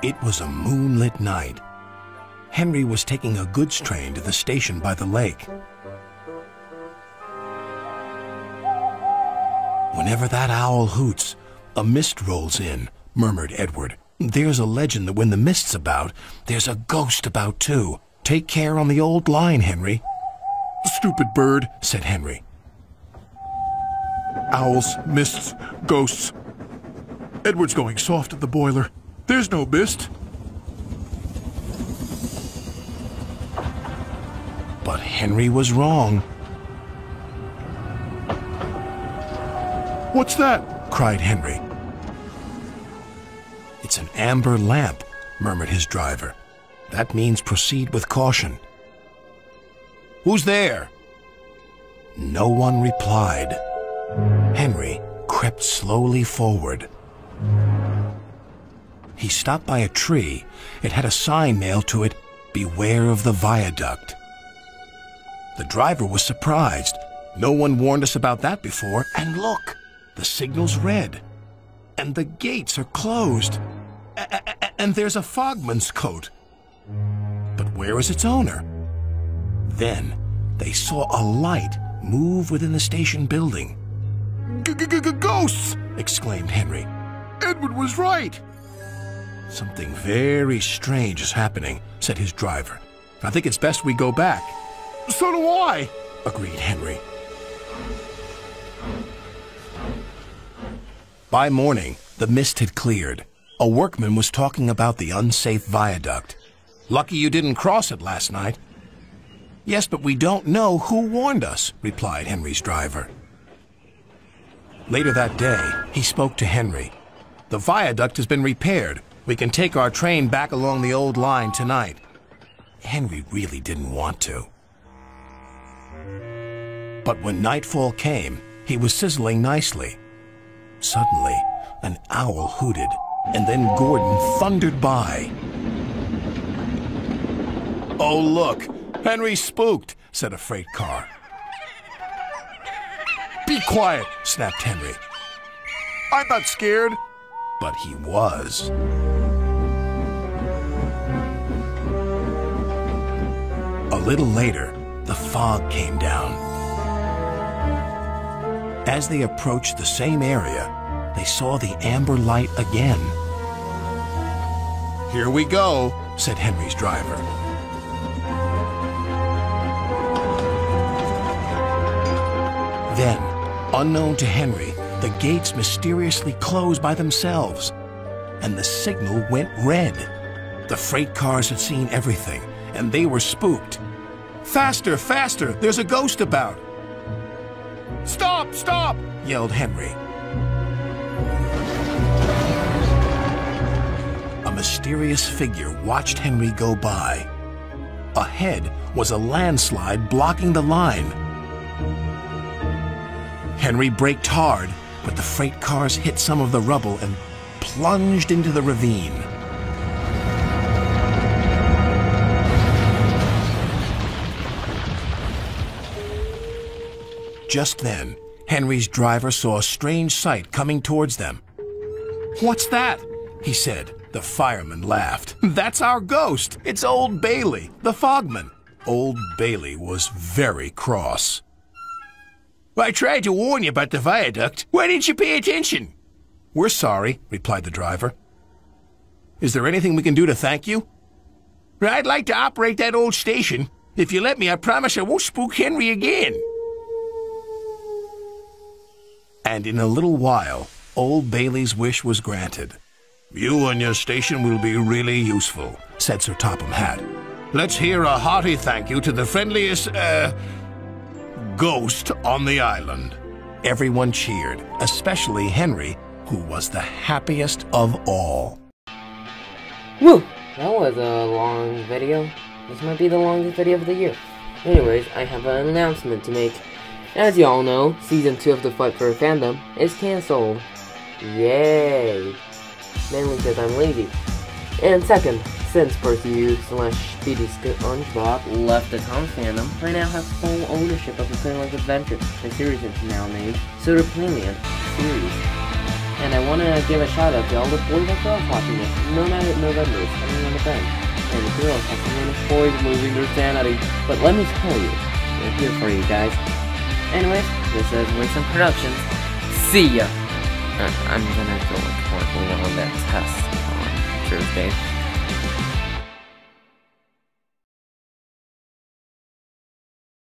It was a moonlit night. Henry was taking a goods train to the station by the lake. Whenever that owl hoots, a mist rolls in, murmured Edward. There's a legend that when the mist's about, there's a ghost about too. Take care on the old line, Henry. Stupid bird, said Henry. Owls, mists, ghosts. Edward's going soft at the boiler. There's no mist. But Henry was wrong. What's that? Cried Henry. It's an amber lamp, murmured his driver. That means proceed with caution. Who's there? No one replied. Henry crept slowly forward. He stopped by a tree. It had a sign nailed to it, "Beware of the viaduct." The driver was surprised. No one warned us about that before. And look, the signal's red. And the gates are closed. And there's a fogman's coat. But where is its owner? Then they saw a light move within the station building. Ghosts! Exclaimed Henry. Edward was right. Something very strange is happening, said his driver. I think it's best we go back. So do I, agreed Henry. By morning, the mist had cleared. A workman was talking about the unsafe viaduct. Lucky you didn't cross it last night. Yes, but we don't know who warned us, replied Henry's driver. Later that day, he spoke to Henry. The viaduct has been repaired. We can take our train back along the old line tonight. Henry really didn't want to. But when nightfall came, he was sizzling nicely. Suddenly, an owl hooted, and then Gordon thundered by. Oh, look! Henry's spooked, said a freight car. Be quiet, snapped Henry. I'm not scared. But he was. A little later, the fog came down. As they approached the same area, they saw the amber light again. Here we go, said Henry's driver. Then, unknown to Henry, the gates mysteriously closed by themselves, and the signal went red. The freight cars had seen everything, and they were spooked. Faster, faster, there's a ghost about. Stop, stop, yelled Henry. A mysterious figure watched Henry go by. Ahead was a landslide blocking the line. Henry braked hard, but the freight cars hit some of the rubble and plunged into the ravine. Just then, Henry's driver saw a strange sight coming towards them. What's that? He said. The fireman laughed. That's our ghost. It's Old Bailey, the fogman. Old Bailey was very cross. I tried to warn you about the viaduct. Why didn't you pay attention? We're sorry, replied the driver. Is there anything we can do to thank you? I'd like to operate that old station. If you let me, I promise I won't spook Henry again. And in a little while, Old Bailey's wish was granted. You and your station will be really useful, said Sir Topham Hatt. Let's hear a hearty thank you to the friendliest, ghost on the island. Everyone cheered, especially Henry, who was the happiest of all. Woo! That was a long video. This might be the longest video of the year. Anyways, I have an announcement to make. As y'all know, Season 2 of the Fight for Fandom is cancelled. Yay! Mainly because I'm lazy. And second, since Percy/Speedy SpongeBob left the Tom's fandom, I now have full ownership of the Thrilling Adventure. The series is now named Soda Playland series. And I want to give a shout out to all the boys and girls watching this. No matter November is coming on the bend. And the girls have to learn boys losing their sanity. But let me tell you, we're here for you guys. Anyways, this is WasteDumpProductions. See ya! I'm gonna go report on that test on Thursday.